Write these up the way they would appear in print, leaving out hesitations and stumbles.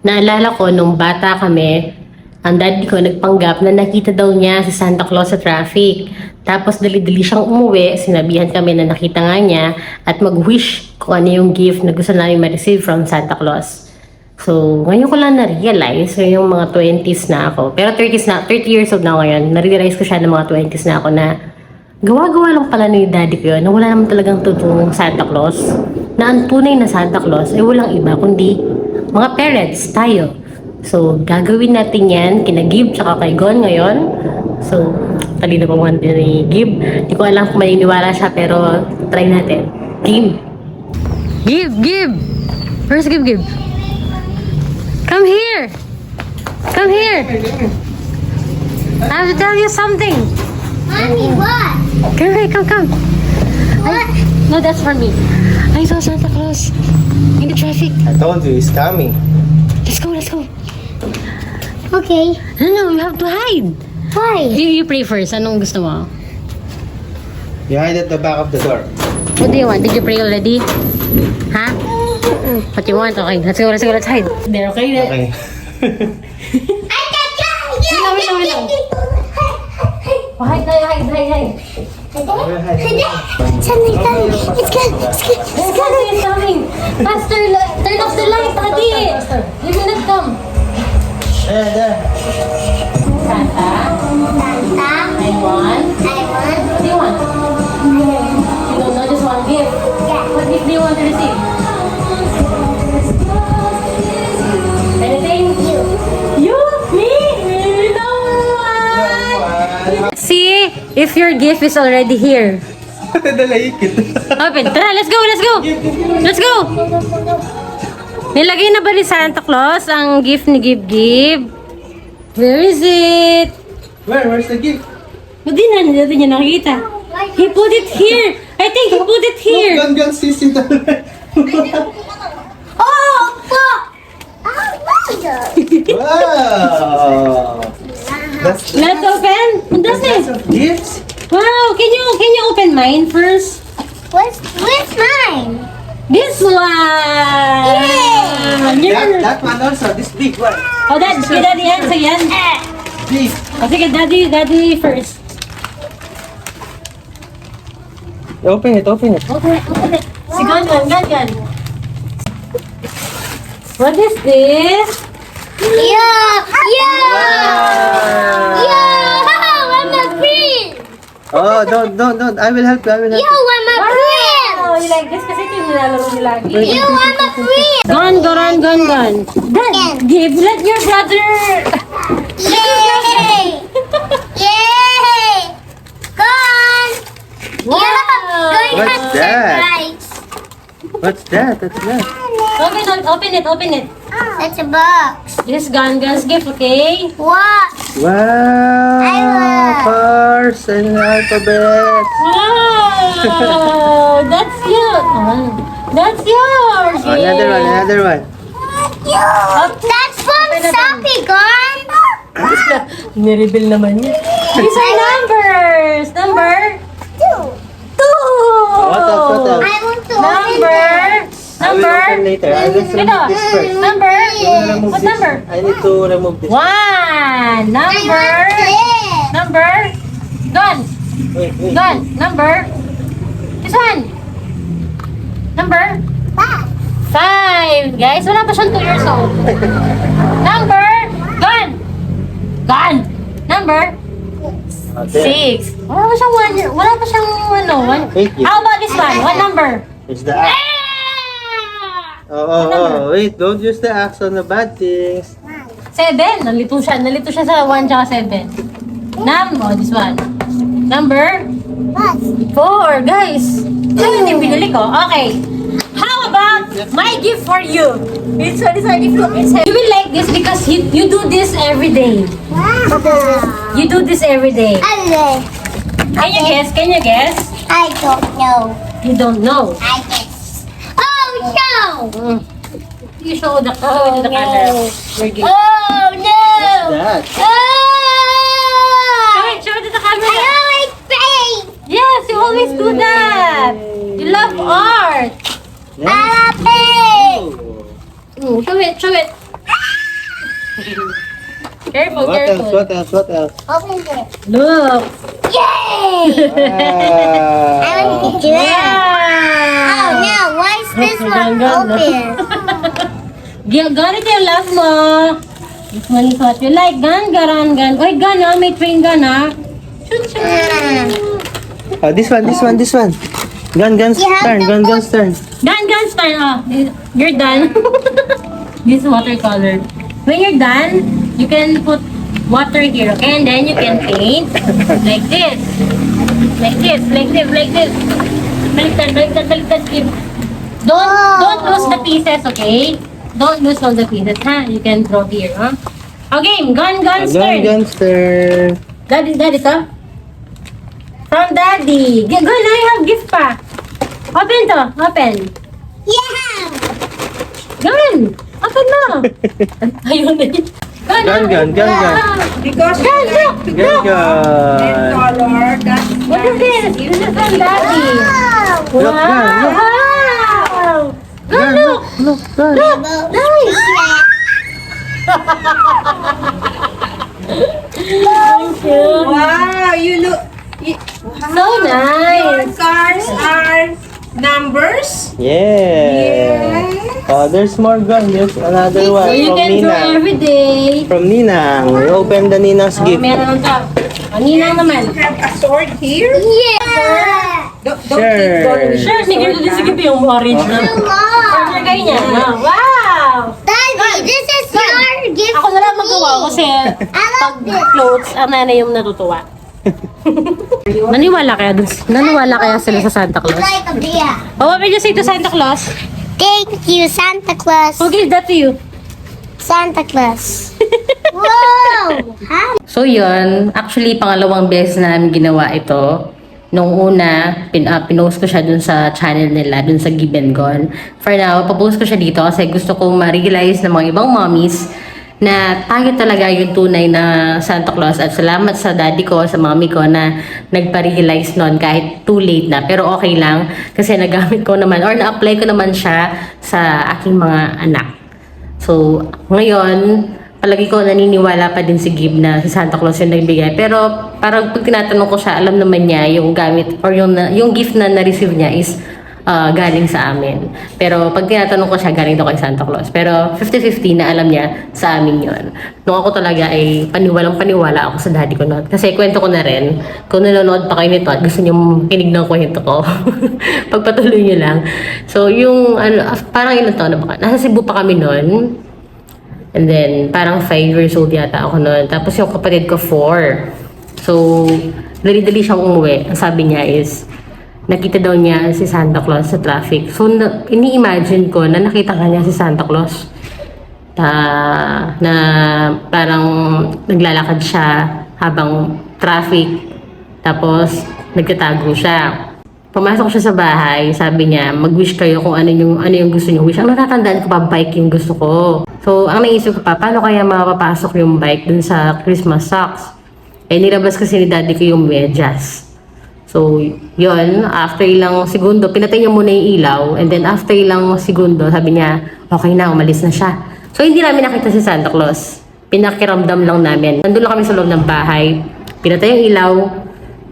Naalala ko, nung bata kami, ang daddy ko nagpanggap na nakita daw niya si Santa Claus sa traffic. Tapos dali-dali siyang umuwi, sinabihan kami na nakita nga niya at mag-wish kung ano yung gift na gusto namin ma-receive from Santa Claus. So, ngayon ko lang na-realize, yung mga 20s na ako. Pero 30 years old na ako ngayon, na-realize ko siya ng mga 20s na ako na gawa-gawa lang pala ni daddy ko yun, na wala naman talagang totoong Santa Claus. Na ang tunay na Santa Claus ay walang iba kundi mga parents, tayo. So, gagawin natin yan kina Give tsaka kay Gon ngayon. So, kanina pa mga ni Give. Hindi ko alam kung maniniwala siya pero try natin. Give! Give! Where's Give? Come here! Come here! I have to tell you something. Mommy, what? Come. What? No, that's for me. I saw Santa Claus in the traffic. I told you, he's coming. Let's go. Okay. No, you have to hide. Why? You pray first. Anong gusto mo? You hide at the back of the door. What do you want? Did you pray already? Huh? What you want? Okay, let's go, let's hide. There, okay? Okay. Wait lang. Oh, hide. It's Daddy is coming. Faster, turn off the light, Daddy. He will not come. There. Santa, I want. What do you want? You don't know, just one gift. What gift do you want to receive? Anything? You? Me? No one. See if your gift is already here. Open. Tara, let's go. Nilagay na ba ni Santa Claus ang gift ni Give? Where is it? Where's the gift? Hindi niya nakikita. He put it here. I think he put it here. Gun, sisi. Oh, fuck! Wow! That's Let's open. What's this? gifts? Wow, can you open mine first? Where's mine? This one. That one also, this big one. Oh, that's kay Daddy yan. So yan. Please. O sige, Daddy first. Open it. Okay. Si Gon. What is this? Yeah! I'm a prince! Oh, don't. I will help you. I'm a prince! Oh, you like this kasi ito yung nilalaro nila lagi. I'm a prince! Gon. Dad, Give, let your brother. Yay! Gone! Wow. Going What's to that? surprise. What's that? Open it. That's a box. This is Gon's gift, okay? What? Wow! I will. Cars and alphabet. Wow! That's yours. Oh, another one. That's from Sappy, gone. Nireveal naman niya. These are numbers. Number 2. What else? I want to I will open later. I will remove this first. Number. Remove What this. number? I need to remove this. 1. Number. Gone. Wait. Number. This one. Number 5. Guys, wala pa siyang 2 years old. Number. Gone. Number 6. Wala pa siyang Thank you. How about this one? What number? It's the axe. Oh, wait. Don't use the axe on the bad things. 7. Nalito siya sa 1 tsaka 7. This one. Number 4. Guys, ito yung binili ko. Okay. How about my gift for you? It's my gift. You will like this because you do this every day. You do this every day. Can you guess? I don't know. You don't know. I guess. Oh no! You show the color. Your gift. Oh no! That. Show it to the camera. I like paint. Yes, you always do that. You love art. I love paint. Oh. Show it. Careful, What else? careful. What else? What else? Open it. Look. Yay! I want to do it. Oh Wow! no, why is this one Ganda, no? open? Ganit yung love mo. This one is what you like. Gan. Oy, gan ah. May train gan ah. Shoot, shoot. Oh, this one. Gun, have turn. to Gun, put- turn. Gan, start. Oh, you're done. This watercolor. When you're done, you can put water here, okay? And then you can paint like this. Like this. Baliktad. Don't lose the pieces, okay? Don't lose all the pieces, ha? You can draw here, huh? Okay, gun, start. Gun, turn. Daddy, to? From Daddy. Gun, I have gift pa. Open. Yeah! Gun! Open mo! Ayun na yun. Gun. Because Gun, look! Gun. color, that's What is this? This is from Daddy. Wow! Look, gun, look. Wow! Gun, look! Gun. Nice! Thank you. wow, you look. So Your nice. cars are numbers. Yeah. Oh, there's more gun. There's another So one you from can draw Nina. every day. From Nina. We open the Nina's Oh, gift. meron ka. Ninang naman. You have a sword here. Yeah! Don't Sure. Sure, sige yung orange na. Wow! Order kayo niya. No? Wow! Daddy, this is your gift Ako na lang to me. magawa kasi I pag love this. clothes, ang nanay yung natutuwa. Naniwala kaya sila sa Santa Claus? Like a beer. Oh, what will you say to Santa Claus? Thank you, Santa Claus. Who gave that to you? Santa Claus. Whoa! Hi. So yun, actually pangalawang beses na namin ginawa ito. Nung una, pinost ko siya dun sa channel nila, dun sa Give and Gone. For now, papost ko siya dito kasi gusto kong ma-realize ng mga ibang mommies na tayo talaga yung tunay na Santa Claus. At salamat sa daddy ko, sa mommy ko na nagpa-realize nun kahit too late na. Pero okay lang kasi nagamit ko naman or na-apply ko naman siya sa aking mga anak. So, ngayon, palagi ko naniniwala pa din si Gib na si Santa Claus yung nagbigay. Pero parang pag tinatanong ko siya, alam naman niya yung gamit or yung gift na na-receive niya is galing sa amin. Pero pag tinatanong ko siya, galing daw kay Santa Claus. Pero 50-50 na alam niya sa amin yon. Nung ako talaga ay paniwala ako sa daddy ko noon. Kasi kwento ko na rin, kung nanonood pa kayo nito at gusto niyo kinig ng kwento ko, pagpatuloy niyo lang. So yung, parang ilang taon na ba? Nasa Cebu pa kami noon. And then, parang 5 years old yata ako noon. Tapos yung kapatid ko, 4. So, dali-dali siyang umuwi. Ang sabi niya is, nakita daw niya si Santa Claus sa traffic. So, ini-imagine ko na nakita ka niya si Santa Claus. Na parang naglalakad siya habang traffic. Tapos, nagtatago siya. Pumasok siya sa bahay, sabi niya, mag-wish kayo kung ano yung gusto niyo wish. Ang natatandaan ko pa, bike yung gusto ko. So, ang naisip ko pa, paano kaya mapapasok yung bike dun sa Christmas socks? Eh, nilabas kasi ni daddy ko yung medyas. So, yun, after ilang segundo, pinatay niya muna yung ilaw. And then, after ilang segundo, sabi niya, okay na, umalis na siya. So, hindi namin nakita si Santa Claus. Pinakiramdam lang namin. Nandun lang kami sa loob ng bahay. Pinatay yung ilaw,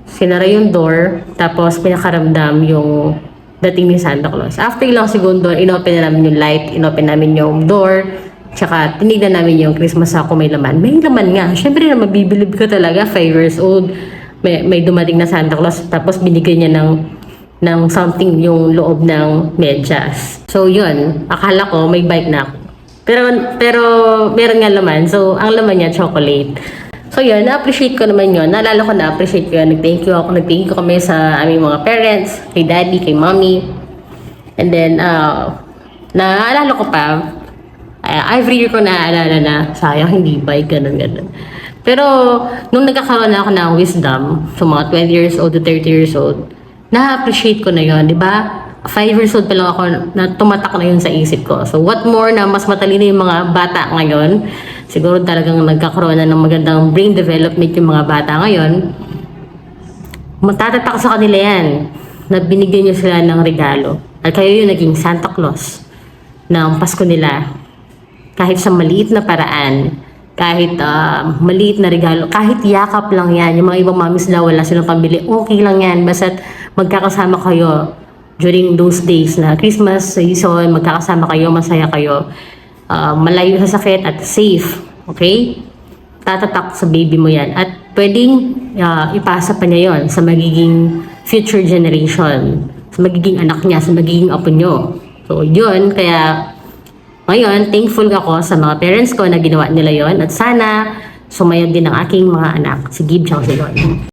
sinara yung door, tapos pinakaramdam yung dating ni Santa Claus. After ilang segundo, inopen na namin yung light, inopen namin yung door, tsaka tinignan namin yung Christmas sako may laman. May laman nga. Siyempre na mabibilib ka talaga, 5 years old. May dumating na Santa Claus, tapos binigay niya ng something yung loob ng medyas. So yun, akala ko may bike na ako. Pero meron nga laman. So ang laman niya, chocolate. So yun, na-appreciate ko naman yun. Naalala ko na-appreciate ko yun. Nag-thank you kami sa aming mga parents, kay daddy, kay mommy. And then, naalala ko pa, every year ko naaalala na, sayang hindi bike, ganun. Pero, nung nagkakaroon na ako ng wisdom, so mga 20 years old to 30 years old, na-appreciate ko na yun, di ba? 5 years old pa lang ako na tumatak na yun sa isip ko. So, what more na mas matalino yung mga bata ngayon, siguro talagang nagkakaroon na ng magandang brain development yung mga bata ngayon, matatatak sa kanila yan na binigyan nyo sila ng regalo. At kayo yung naging Santa Claus ng Pasko nila. Kahit sa maliit na paraan, Kahit maliit na regalo, kahit yakap lang yan. Yung mga ibang mamis daw wala silang pambili, okay lang yan. Basta't magkakasama kayo during those days na Christmas season, magkakasama kayo, masaya kayo. Malayo sa sakit at safe. Okay? Tatatak sa baby mo yan. At pwedeng ipasa pa niya yon sa magiging future generation. Sa magiging anak niya, sa magiging apo nyo. So, yun. Kaya, ngayon, thankful ako sa mga parents ko na ginawa nila yon. At sana, sumayod din ang aking mga anak. Si Gib, tsaka si Lord.